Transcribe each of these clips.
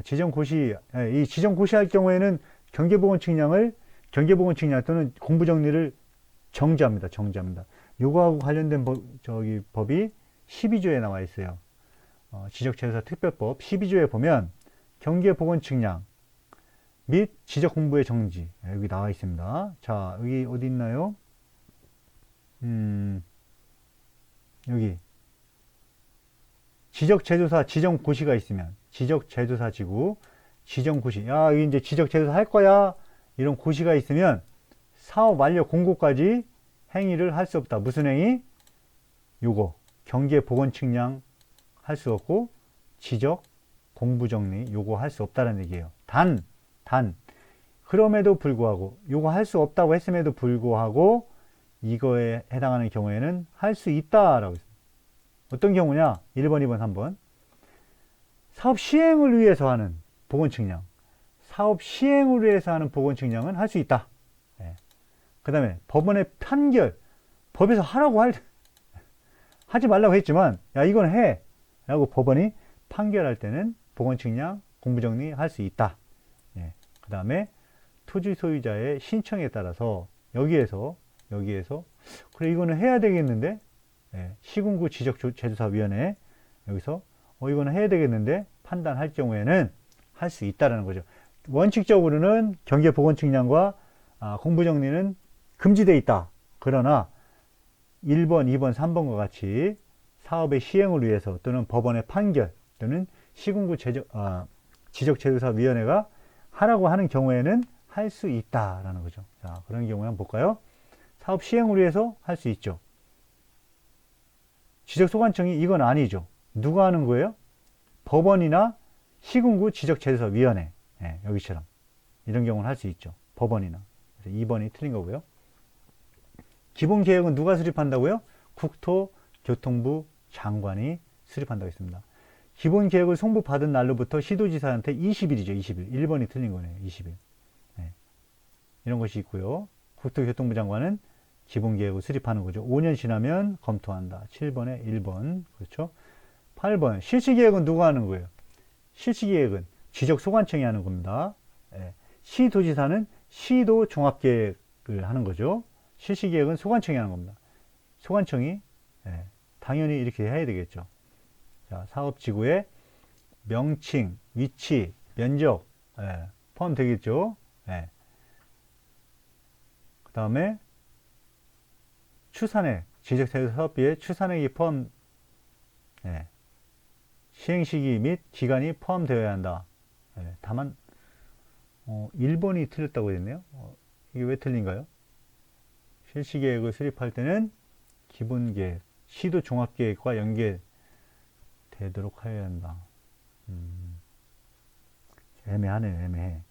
지정고시, 이 지정고시할 경우에는 경계보건측량 또는 공부정리를 정지합니다. 정지합니다. 요거하고 관련된 법이 12조에 나와 있어요. 지적재조사 특별법 12조에 보면 경계보건측량 및 지적공부의 정지, 여기 나와 있습니다. 자, 여기 어디 있나요? 여기 지적재조사 지정고시가 있으면 지적재조사지구 지정고시, 야, 여기 이제 지적재조사 할 거야, 이런 고시가 있으면 사업 완료 공고까지 행위를 할 수 없다. 무슨 행위? 요거 경계보건측량 할 수 없고 지적 공부정리 요거 할 수 없다는 얘기예요. 단 그럼에도 불구하고 요거 할 수 없다고 했음에도 불구하고 이거에 해당하는 경우에는 할 수 있다라고 했습니다. 어떤 경우냐? 1번, 2번, 3번. 사업 시행을 위해서 하는 보건측량. 사업 시행을 위해서 하는 보건측량은 할 수 있다. 그 다음에 법원의 판결. 법에서 하라고 하지 말라고 했지만, 야, 이건 해. 라고 법원이 판결할 때는 보건측량, 공부정리 할 수 있다. 그 다음에 토지 소유자의 신청에 따라서 여기에서 그래, 이거는 해야 되겠는데, 시군구 지적재조사위원회 여기서 이거는 해야 되겠는데 판단할 경우에는 할 수 있다라는 거죠. 원칙적으로는 경계보건측량과 공부정리는 금지되어 있다. 그러나 1번, 2번, 3번과 같이 사업의 시행을 위해서 또는 법원의 판결 또는 시군구 지적재조사위원회가 하라고 하는 경우에는 할 수 있다라는 거죠. 자, 그런 경우에 한번 볼까요? 사업 시행을 위해서 할 수 있죠. 지적소관청이 이건 아니죠. 누가 하는 거예요? 법원이나 시군구 지적재조사위원회. 여기처럼 이런 경우는 할 수 있죠. 법원이나. 그래서 2번이 틀린 거고요. 기본계획은 누가 수립한다고요? 국토교통부 장관이 수립한다고 했습니다. 기본계획을 송부받은 날로부터 시도지사한테 20일이죠. 20일. 1번이 틀린 거네요. 20일. 이런 것이 있고요. 국토교통부 장관은 기본계획을 수립하는 거죠. 5년 지나면 검토한다. 7번에 1번. 그렇죠. 8번. 실시계획은 누가 하는 거예요? 실시계획은 지적소관청이 하는 겁니다. 시도지사는 시도 종합계획을 하는 거죠. 실시계획은 소관청이 하는 겁니다. 소관청이 당연히 이렇게 해야 되겠죠. 자, 사업지구의 명칭, 위치, 면적 포함되겠죠. 그 다음에 추산액, 지적재조사 사업비에 추산액이 포함, 시행시기 및 기간이 포함되어야 한다. 다만 1번이 틀렸다고 했네요. 이게 왜 틀린가요? 실시계획을 수립할 때는 기본계획, 시도 종합계획과 연계되도록 해야 한다. 애매하네요. 애매해.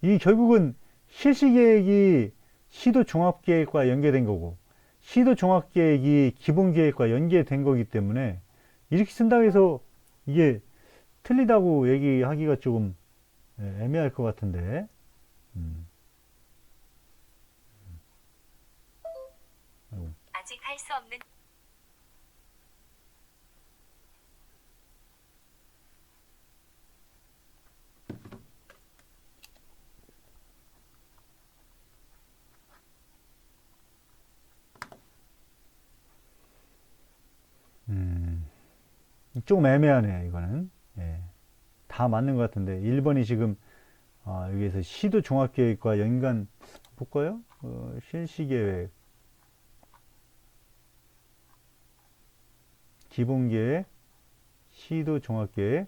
이 결국은 실시계획이 시도 종합계획과 연계된 거고 시도 종합계획이 기본계획과 연계된 거기 때문에 이렇게 쓴다고 해서 이게 틀리다고 얘기하기가 조금 애매할 것 같은데. 아직 할 수 없는 조금 애매하네요. 이거는 다 맞는 것 같은데 1번이 지금 여기에서 시도 종합계획과 연관 볼까요? 실시계획, 기본계획, 시도 종합계획,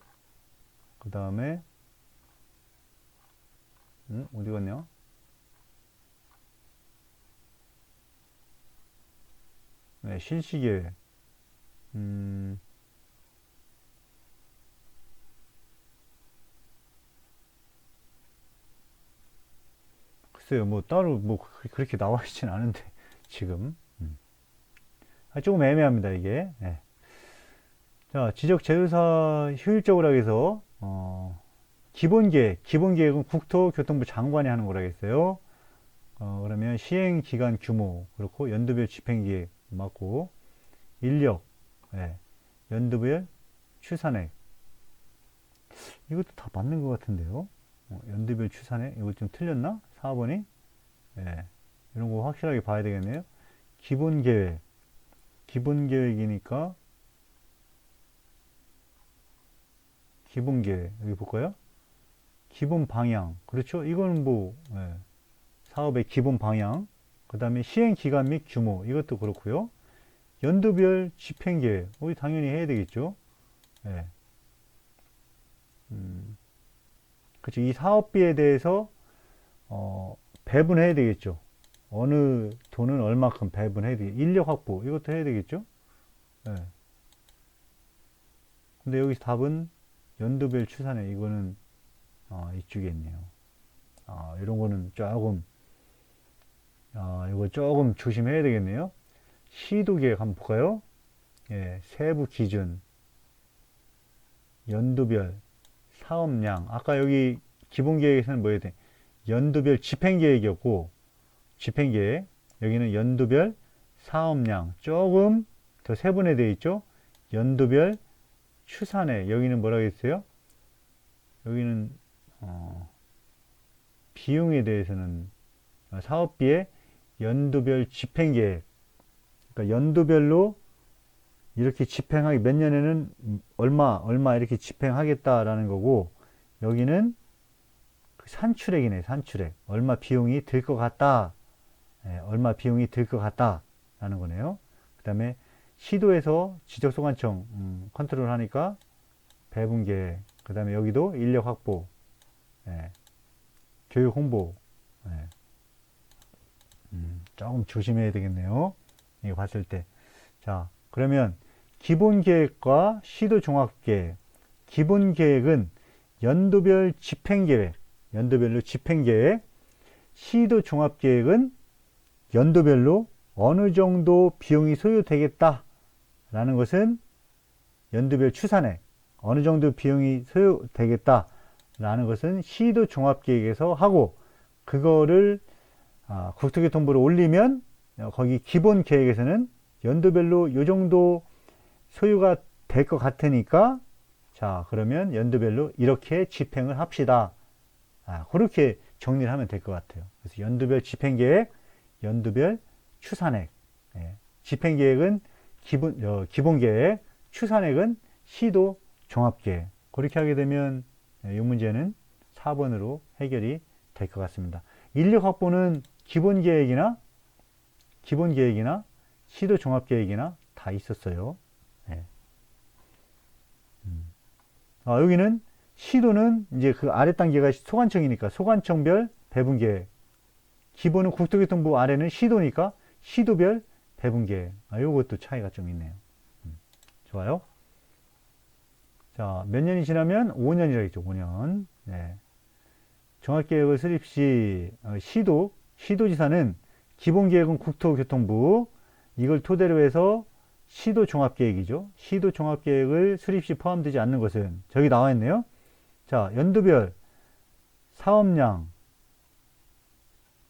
그 다음에 어디 갔냐? 실시계획. 글쎄요, 뭐 따로 뭐 그렇게 나와 있진 않은데 지금 조금 애매합니다 이게. 자, 지적재조사 효율적으로 하기 위해서 기본계획은 국토교통부 장관이 하는 거라 했어요. 그러면 시행기간 규모 그렇고 연도별 집행계획 맞고 인력, 연도별 추산액, 이것도 다 맞는 것 같은데요. 연도별 추산액, 이거 좀 틀렸나? 4번이? 예. 이런 거 확실하게 봐야 되겠네요. 기본 계획. 기본 계획이니까, 기본 계획. 여기 볼까요? 기본 방향. 그렇죠? 이거는 뭐, 예. 사업의 기본 방향. 그 다음에 시행 기간 및 규모. 이것도 그렇고요. 연도별 집행 계획. 우리 당연히 해야 되겠죠? 예. 그렇죠. 이 사업비에 대해서, 배분해야 되겠죠. 어느 돈은 얼마큼 배분해야 되겠죠. 인력 확보. 이것도 해야 되겠죠? 예. 근데 여기서 답은 연도별 추산액. 이거는, 이쪽에 있네요. 이런 거는 조금, 이거 조금 조심해야 되겠네요. 시도 계획 한번 볼까요? 예, 세부 기준, 연도별, 사업량. 아까 여기 기본 계획에서는 뭐야 돼? 연도별 집행 계획이었고, 집행 계획. 여기는 연도별 사업량. 조금 더 세분화되어 있죠? 연도별 추산액. 여기는 뭐라고 했어요? 여기는, 비용에 대해서는 사업비의 연도별 집행 계획. 그러니까 연도별로 이렇게 집행하기 몇 년에는 얼마 이렇게 집행하겠다라는 거고, 여기는 그 산출액이네, 산출액. 얼마 비용이 들 것 같다. 예, 얼마 비용이 들 것 같다라는 거네요. 그 다음에 시도에서 지적소관청 컨트롤 하니까 배분 계획. 그 다음에 여기도 인력 확보, 예, 교육 홍보. 예. 조금 조심해야 되겠네요. 이거 봤을 때. 자, 그러면 기본 계획과 시도 종합 계획. 기본 계획은 연도별 집행 계획, 연도별로 집행 계획. 시도 종합 계획은 연도별로 어느 정도 비용이 소요되겠다라는 것은 연도별 추산액, 어느 정도 비용이 소요되겠다라는 것은 시도 종합 계획에서 하고, 그거를 국토교통부로 올리면 거기 기본 계획에서는 연도별로 요 정도 소요가 될 것 같으니까, 자, 그러면 연도별로 이렇게 집행을 합시다. 그렇게 정리를 하면 될 것 같아요. 그래서 연도별 집행 계획, 연도별 추산액. 예. 집행 계획은 기본 계획, 추산액은 시도 종합 계획. 그렇게 하게 되면 이 문제는 4번으로 해결이 될 것 같습니다. 인력 확보는 기본 계획이나 시도 종합 계획이나 다 있었어요. 예. 여기는 시도는 이제 그 아래 단계가 소관청이니까 소관청별 배분 계획. 기본은 국토교통부, 아래는 시도니까 시도별 배분 계획. 요것도 차이가 좀 있네요. 좋아요. 자, 몇 년이 지나면 5년이라고 했죠. 5년. 네. 종합계획을 수립 시 시도지사는 기본 계획은 국토교통부, 이걸 토대로 해서 시도 종합계획이죠. 시도 종합계획을 수립 시 포함되지 않는 것은 저기 나와 있네요. 자, 연도별 사업량.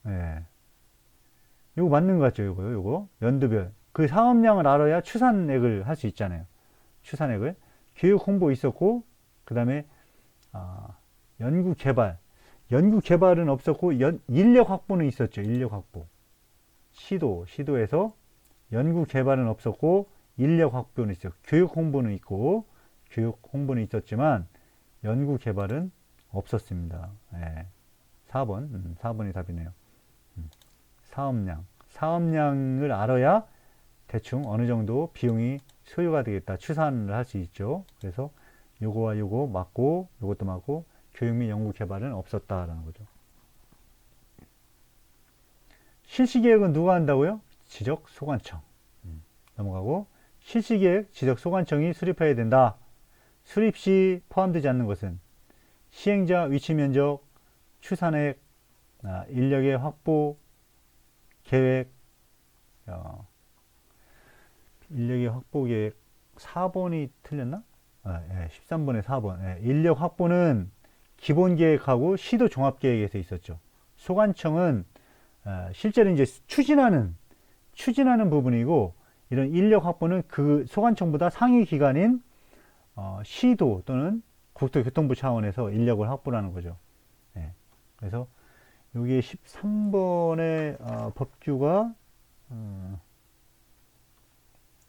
예. 이거 맞는 것 같죠? 요거. 연도별. 그 사업량을 알아야 추산액을 할 수 있잖아요. 추산액을. 교육 홍보 있었고, 그 다음에, 연구 개발. 연구 개발은 없었고, 인력 확보는 있었죠. 인력 확보. 시도에서 연구 개발은 없었고, 인력 확보는 있었고, 교육 홍보는 있고, 교육 홍보는 있었지만, 연구 개발은 없었습니다. 예. 4번이 답이네요. 사업량을 알아야 대충 어느 정도 비용이 소요가 되겠다. 추산을 할 수 있죠. 그래서 요거와 요거 맞고, 요것도 맞고, 교육 및 연구 개발은 없었다라는 거죠. 실시계획은 누가 한다고요? 지적소관청. 넘어가고, 실시계획 지적소관청이 수립해야 된다. 수립 시 포함되지 않는 것은 시행자 위치 면적, 추산액, 인력의 확보, 계획, 인력의 확보 계획. 4번이 틀렸나? 예, 13번에 4번. 예, 인력 확보는 기본 계획하고 시도 종합 계획에서 있었죠. 소관청은 실제로 이제 추진하는 부분이고, 이런 인력 확보는 그 소관청보다 상위 기관인 시도 또는 국토교통부 차원에서 인력을 확보하는 거죠. 예. 그래서 여기에 13번의 법규가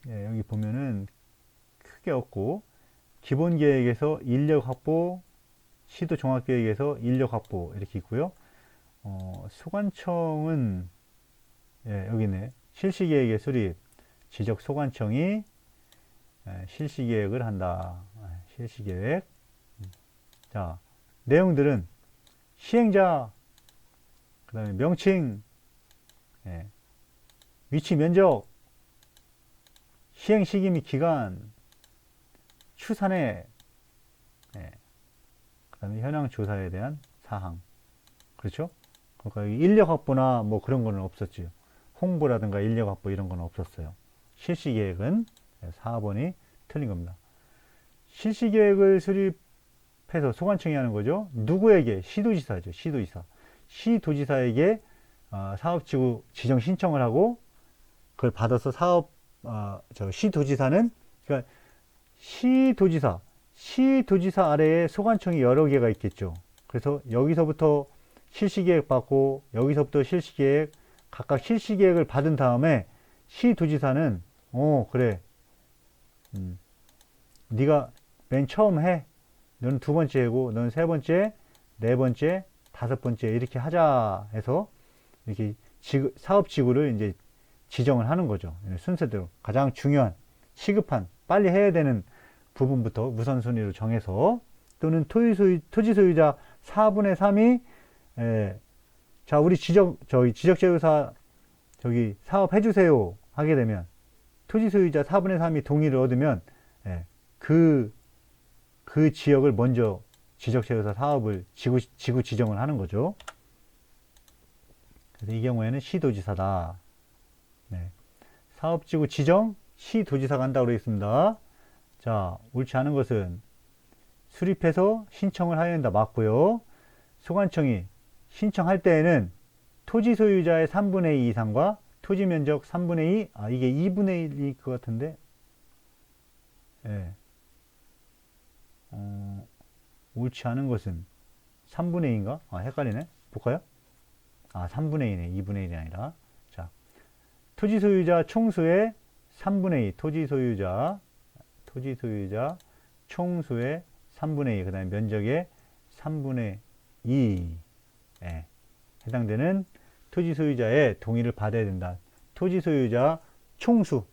예, 여기 보면은 크게 없고 기본계획에서 인력 확보, 시도 종합계획에서 인력 확보 이렇게 있고요. 소관청은 예, 여기 있네. 실시계획의 수립, 지적소관청이 실시계획을 한다. 실시계획. 자, 내용들은 시행자, 그 다음에 명칭, 예, 위치 면적, 시행 시기 및 기간, 추산액, 예, 그 다음에 현황 조사에 대한 사항. 그렇죠? 그러니까 인력 확보나 뭐 그런 거는 없었지요. 홍보라든가 인력 확보 이런 건 없었어요. 실시계획은 4번이 틀린 겁니다. 실시계획을 수립해서 소관청이 하는 거죠. 누구에게? 시도지사죠. 시도지사. 시도지사에게 사업지구 지정 신청을 하고 그걸 받아서 시도지사는 그러니까 시도지사 아래에 소관청이 여러 개가 있겠죠. 그래서 여기서부터 실시계획 받고 여기서부터 실시계획 각각 실시계획을 받은 다음에 시도지사는 그래 네가 맨 처음 해 너는 두 번째 하고 너는 세 번째 네 번째 다섯 번째 이렇게 하자 해서 이렇게 사업지구를 이제 지정을 하는 거죠. 순서대로 가장 중요한 시급한 빨리 해야 되는 부분부터 우선순위로 정해서 또는 토지 소유자 4분의 3이 자 우리 지적재조사 사업 해주세요 하게 되면 토지 소유자 4분의 3이 동의를 얻으면 그 지역을 먼저 지적재조사 사업을 지구 지정을 하는 거죠. 그래서 이 경우에는 시도지사다. 네. 사업지구 지정 시도지사가 한다고 되어 있습니다. 자, 옳지 않은 것은 수립해서 신청을 하여야 한다. 맞고요. 소관청이 신청할 때에는 토지 소유자의 3분의 2 이상과 토지 면적 3분의 2, 이게 2분의 1일 것 같은데, 예. 옳지 않은 것은 3분의 2인가? 헷갈리네. 볼까요? 3분의 2네. 2분의 1이 아니라. 자, 토지 소유자 총수의 3분의 2, 토지 소유자 총수의 3분의 2, 그 다음에 면적의 3분의 2에 해당되는 토지 소유자의 동의를 받아야 된다. 토지 소유자 총수,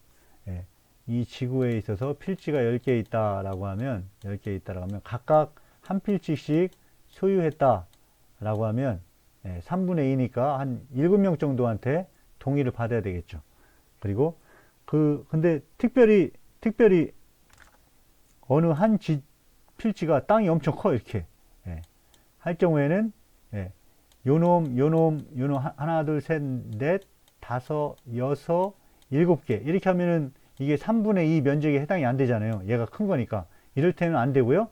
이 지구에 있어서 필지가 10개 있다라고 하면, 각각 한 필지씩 소유했다라고 하면, 3분의 2니까 한 7명 정도한테 동의를 받아야 되겠죠. 그리고 근데 특별히 어느 한 필지가 땅이 엄청 커, 이렇게. 할 경우에는, 요놈, 하나, 둘, 셋, 넷, 다섯, 여섯, 7개. 이렇게 하면은 이게 3분의 2 면적에 해당이 안 되잖아요. 얘가 큰 거니까. 이럴 때는 안 되고요.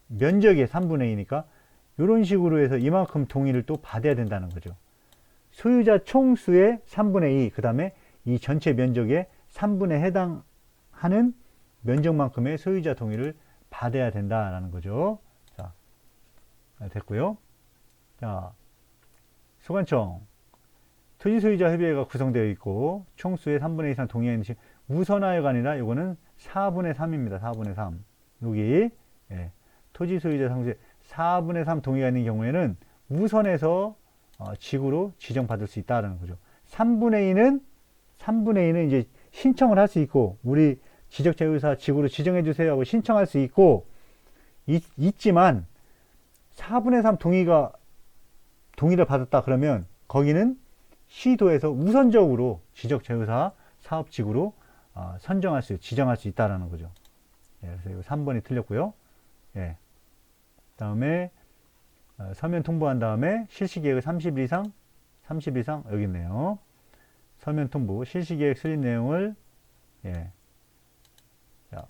면적의 3분의 2니까 이런 식으로 해서 이만큼 동의를 또 받아야 된다는 거죠. 소유자 총수의 3분의 2, 그 다음에 이 전체 면적의 3분에 해당하는 면적만큼의 소유자 동의를 받아야 된다라는 거죠. 자, 됐고요. 자, 소관청. 토지 소유자 협의회가 구성되어 있고 총수의 3분의 2 이상 동의하는 시 우선하여가 아니라 이거는 4분의 3입니다. 4분의 3. 여기 토지 소유자 상수의 4분의 3 동의가 있는 경우에는 우선해서 지구로 지정받을 수 있다는 거죠. 3분의 2는 이제 신청을 할 수 있고 우리 지적재조사 지구로 지정해 주세요 하고 신청할 수 있고 있지만 4분의 3 동의를 받았다 그러면 거기는 시도에서 우선적으로 지적재조사 사업지구로 지정할 수 있다는 거죠. 그래서 이거 3번이 틀렸고요. 다음에 서면 통보한 다음에 실시계획을 30일 이상 여기 있네요. 서면 통보 실시계획 수립 내용을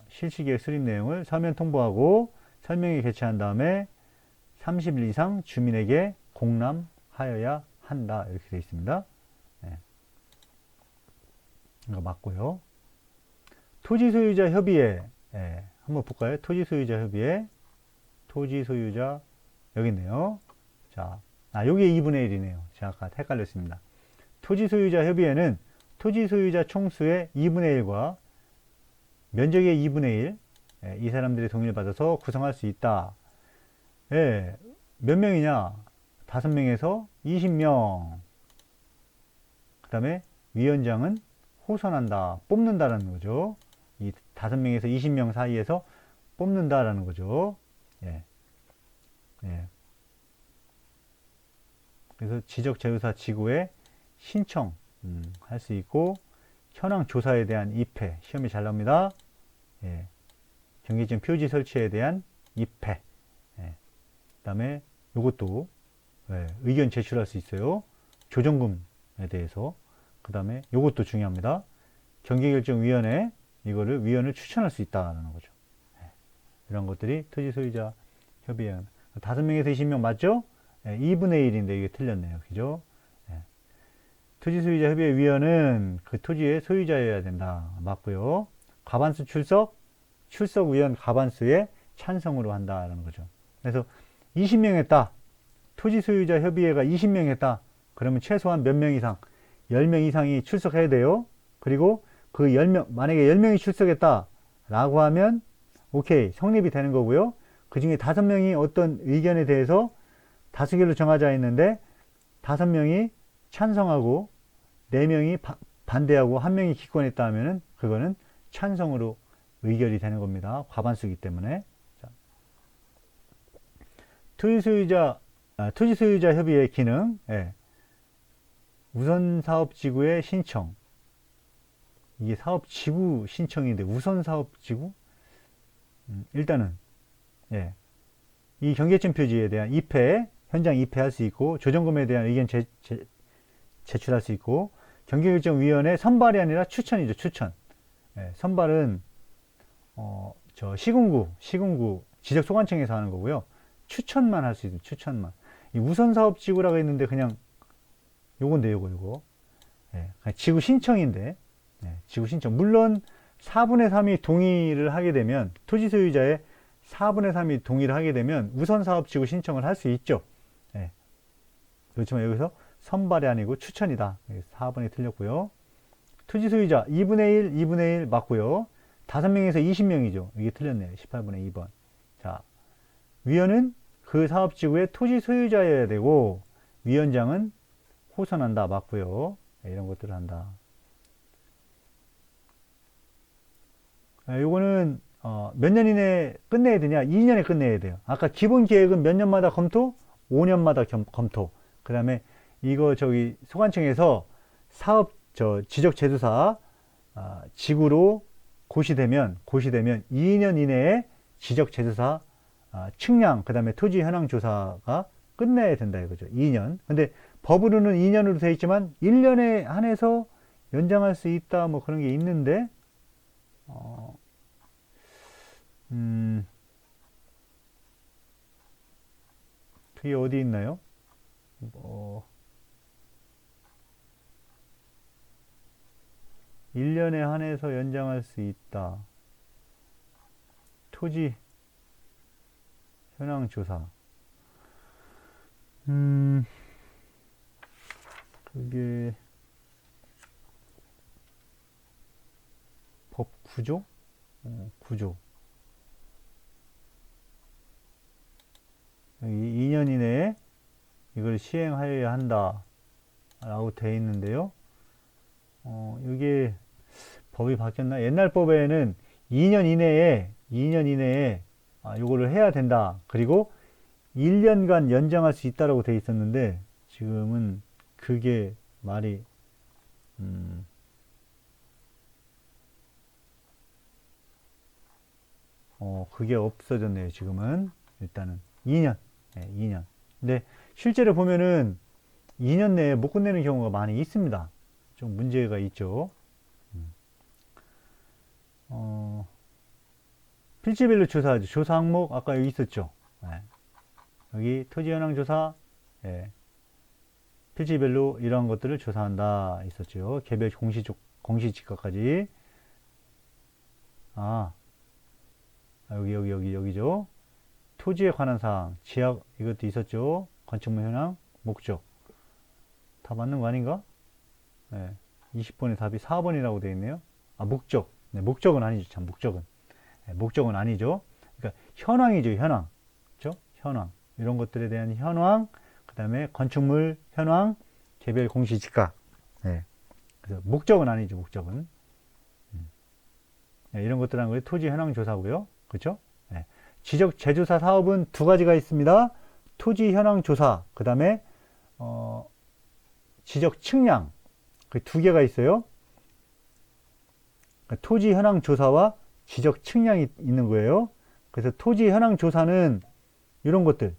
실시계획 수립 내용을 서면 통보하고 설명에 게재한 다음에 30일 이상 주민에게 공람하여야 한다. 이렇게 되어 있습니다. 이거 맞고요. 토지 소유자 협의회, 예, 한번 볼까요? 토지 소유자 협의회, 토지 소유자, 여기 있네요. 자, 요게 2분의 1이네요. 제가 아까 헷갈렸습니다. 토지 소유자 협의회는 토지 소유자 총수의 2분의 1과 면적의 2분의 1, 예, 이 사람들의 동의를 받아서 구성할 수 있다. 예, 몇 명이냐? 5명에서 20명. 그 다음에 위원장은 호선한다, 뽑는다라는 거죠. 이 5명에서 20명 사이에서 뽑는다라는 거죠. 예. 예. 그래서 지적재조사 지구에 신청 할 수 있고, 현황 조사에 대한 입회, 시험이 잘 나옵니다. 예. 경계점 표지 설치에 대한 입회. 예. 그 다음에 요것도, 예, 의견 제출할 수 있어요. 조정금에 대해서. 그 다음에 요것도 중요합니다. 경계결정위원회, 이거를 위원을 추천할 수 있다는 거죠. 예. 이런 것들이 토지소유자 협의회. 5명에서 20명 맞죠? 예, 2분의 1인데 이게 틀렸네요. 그죠? 예. 토지소유자 협의회 위원은 그 토지의 소유자여야 된다. 맞고요. 과반수 출석, 출석 위원 과반수의 찬성으로 한다라는 거죠. 그래서 20명 했다. 토지소유자 협의회가 20명 했다. 그러면 최소한 몇 명 이상, 10명 이상이 출석해야 돼요. 그리고 그 10명, 만약에 10명이 출석했다 라고 하면 오케이, 성립이 되는 거고요. 그 중에 5명이 어떤 의견에 대해서 다수결로 정하자 했는데 5명이 찬성하고 4명이 반대하고 1명이 기권했다 하면은 그거는 찬성으로 의결이 되는 겁니다. 과반수이기 때문에. 자, 토지소유자 협의회 기능, 예. 우선사업지구의 신청. 이게 사업지구 신청인데 우선사업지구? 일단은, 예. 이 경계점 표지에 대한 입회, 현장 입회할 수 있고, 조정금에 대한 의견 제출할 수 있고, 경계결정위원회 선발이 아니라 추천이죠, 추천. 예, 선발은, 시군구 지적소관청에서 하는 거고요. 추천만 할 수 있어요, 추천만. 이 우선사업지구라고 했는데 그냥 요건데, 요거. 예, 지구 신청인데, 예, 지구 신청. 물론 4분의 3이 동의를 하게 되면, 토지 소유자의 4분의 3이 동의를 하게 되면 우선사업지구 신청을 할 수 있죠. 예. 그렇지만 여기서 선발이 아니고 추천이다. 4번이 틀렸고요. 토지 소유자 2분의 1, 2분의 1 맞고요. 5명에서 20명이죠. 이게 틀렸네요. 18분의 2번. 자, 위원은 그 사업지구의 토지 소유자여야 되고, 위원장은 호선한다. 맞고요. 이런 것들을 한다. 요거는 몇 년 이내에 끝내야 되냐? 2년에 끝내야 돼요. 아까 기본 계획은 몇 년마다 검토? 5년마다 검토. 그 다음에 이거 소관청에서 사업 지적 제조사 지구로 고시되면 2년 이내에 지적 제조사 측량, 그 다음에 토지 현황 조사가 끝내야 된다 이거죠. 2년. 근데 법으로는 2년으로 되어 있지만 1년에 한해서 연장할 수 있다 뭐 그런 게 있는데 그게 어디 있나요? 1년에 한해서 연장할 수 있다. 토지 현황 조사. 그게 법 구조? 구조. 여기 2년 이내에 이걸 시행하여야 한다 라고 되어 있는데요. 이게 법이 바뀌었나? 옛날 법에는 2년 이내에 요거를 해야 된다. 그리고 1년간 연장할 수 있다라고 되어 있었는데 지금은 그게 말이 그게 없어졌네요. 지금은 일단은 2년. 네, 2년. 근데 실제로 보면은 2년 내에 못 끝내는 경우가 많이 있습니다. 좀 문제가 있죠. 필지별로 조사하죠. 조사 항목 아까 여기 있었죠. 네. 여기 토지 현황 조사, 네. 필지별로 이러한 것들을 조사한다 있었죠. 개별 공시지가까지. 여기죠. 토지에 관한 사항, 지역, 이것도 있었죠. 건축물 현황, 목적. 다 맞는 거 아닌가? 네. 20번의 답이 4번이라고 되어 있네요. 목적. 네, 목적은 아니죠. 참, 목적은. 네, 목적은 아니죠. 그러니까 현황이죠, 현황. 그렇죠? 현황. 이런 것들에 대한 현황, 그 다음에 건축물 현황, 개별 공시지가. 네. 그래서 목적은 아니죠, 목적은. 네, 이런 것들은 거예요. 토지 현황 조사고요. 그렇죠? 네. 지적 재조사 사업은 두 가지가 있습니다. 토지 현황 조사, 그 다음에 지적 측량, 그 두 개가 있어요. 그러니까 토지 현황 조사와 지적 측량이 있는 거예요. 그래서 토지 현황 조사는 이런 것들,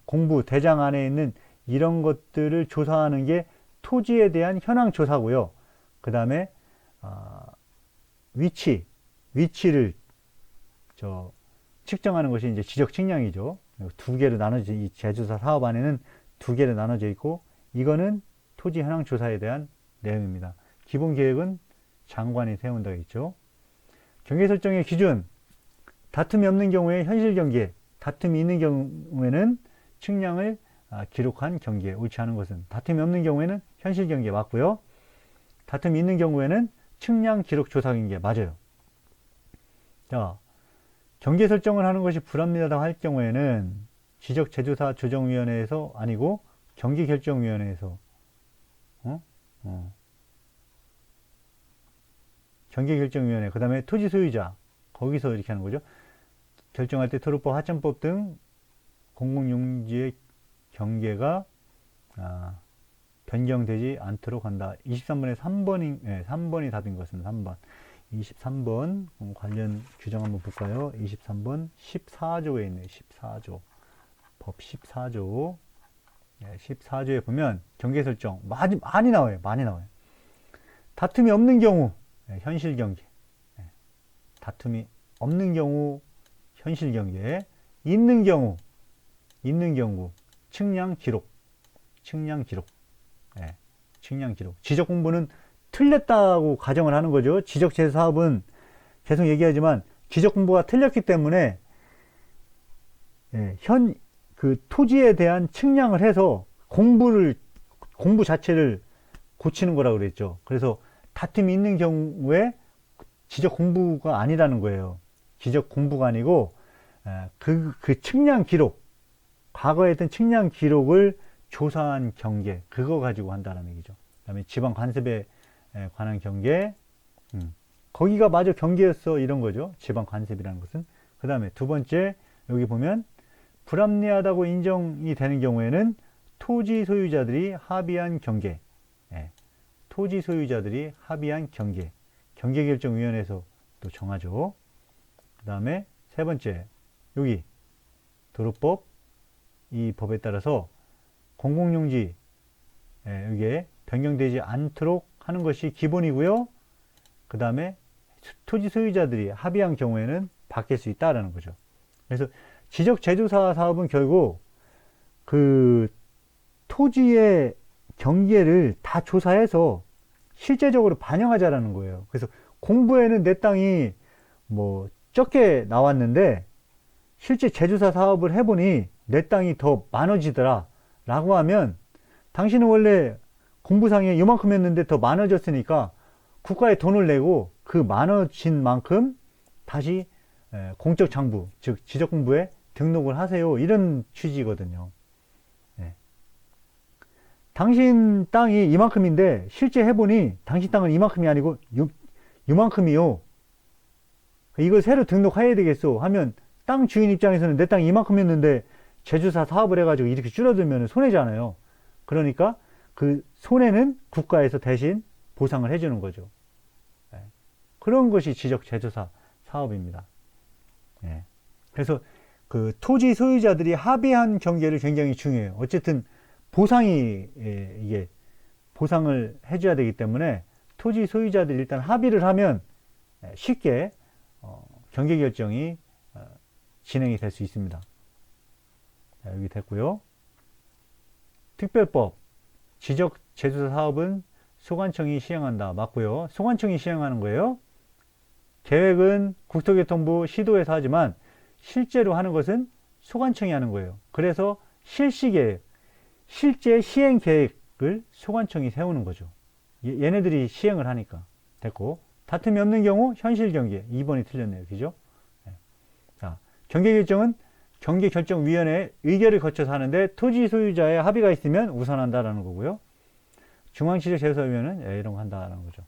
공부 대장 안에 있는 이런 것들을 조사하는 게 토지에 대한 현황 조사고요. 그 다음에 위치를 측정하는 것이 이제 지적 측량이죠. 두 개로 나눠져, 이 재조사 사업 안에는 두 개로 나눠져 있고, 이거는 토지 현황 조사에 대한 내용입니다. 기본 계획은 장관이 세운다고 했죠. 경계 설정의 기준, 다툼이 없는 경우에 현실 경계, 다툼이 있는 경우에는 측량을 기록한 경계, 옳지 않은 것은 다툼이 없는 경우에는 현실 경계 맞고요. 다툼이 있는 경우에는 측량 기록 조사 경계 맞아요. 자, 경계 설정을 하는 것이 불합리하다고 할 경우에는 지적 재조사 조정위원회에서 아니고 경계결정위원회에서 경계결정위원회, 그 다음에 토지 소유자, 거기서 이렇게 하는 거죠. 결정할 때 토로법, 하천법 등 공공용지의 경계가 변경되지 않도록 한다. 23번에 3번이 답인 것 같습니다. 3번. 23번 관련 규정 한번 볼까요? 23번 14조에 있네요. 14조. 법 14조. 14조에 보면 경계 설정 많이 나와요. 많이 나와요. 다툼이 없는 경우 현실 경계. 다툼이 없는 경우 현실 경계. 있는 경우 측량 기록. 측량 기록. 지적 공부는 틀렸다고 가정을 하는 거죠. 지적 재조 사업은 계속 얘기하지만 지적 공부가 틀렸기 때문에 그 토지에 대한 측량을 해서 공부 자체를 고치는 거라고 그랬죠. 그래서 다툼이 있는 경우에 지적 공부가 아니라는 거예요. 지적 공부가 아니고 그 측량 기록, 과거에 했던 측량 기록을 조사한 경계, 그거 가지고 한다는 얘기죠. 그 다음에 지방 관습에 관한 경계, 거기가 마저 경계였어, 이런 거죠. 지방 관습이라는 것은. 그 다음에 두 번째, 여기 보면 불합리하다고 인정이 되는 경우에는 토지 소유자들이 합의한 경계, 토지 소유자들이 합의한 경계, 경계결정위원회에서 또 정하죠. 그 다음에 세 번째, 여기 도로법, 이 법에 따라서 공공용지, 이게 변경되지 않도록 하는 것이 기본이고요. 그 다음에 토지 소유자들이 합의한 경우에는 바뀔 수 있다라는 거죠. 그래서 지적 재조사 사업은 결국 그 토지의 경계를 다 조사해서 실제적으로 반영하자라는 거예요. 그래서 공부에는 내 땅이 뭐 적게 나왔는데 실제 재조사 사업을 해보니 내 땅이 더 많아지더라 라고 하면, 당신은 원래 공부상에 이만큼이었는데 더 많아졌으니까 국가에 돈을 내고 그 많아진 만큼 다시 공적 장부, 즉 지적 공부에 등록을 하세요, 이런 취지거든요. 당신 땅이 이만큼인데 실제 해보니 당신 땅은 이만큼이 아니고 이만큼이요, 이걸 새로 등록해야 되겠소 하면 땅 주인 입장에서는 내 땅이 이만큼이었는데 재조사 사업을 해가지고 이렇게 줄어들면 손해잖아요. 그러니까 그 손해는 국가에서 대신 보상을 해주는 거죠. 그런 것이 지적 재조사 사업입니다. 그래서 그 토지 소유자들이 합의한 경계를 굉장히 중요해요. 어쨌든 보상이, 이게 보상을 해줘야 되기 때문에 토지 소유자들이 일단 합의를 하면 쉽게 경계 결정이 진행이 될 수 있습니다. 자, 여기 됐고요. 특별법, 지적 재조사 사업은 소관청이 시행한다. 맞고요. 소관청이 시행하는 거예요. 계획은 국토교통부 시도에서 하지만 실제로 하는 것은 소관청이 하는 거예요. 그래서 실시계획, 실제 시행 계획을 소관청이 세우는 거죠. 얘네들이 시행을 하니까. 됐고. 다툼이 없는 경우 현실 경계. 2번이 틀렸네요. 그죠? 네. 자, 경계결정은 경계결정위원회 의결을 거쳐서 하는데 토지 소유자의 합의가 있으면 우선한다라는 거고요. 중앙지적재조사위원회는 이런 거 한다라는 거죠.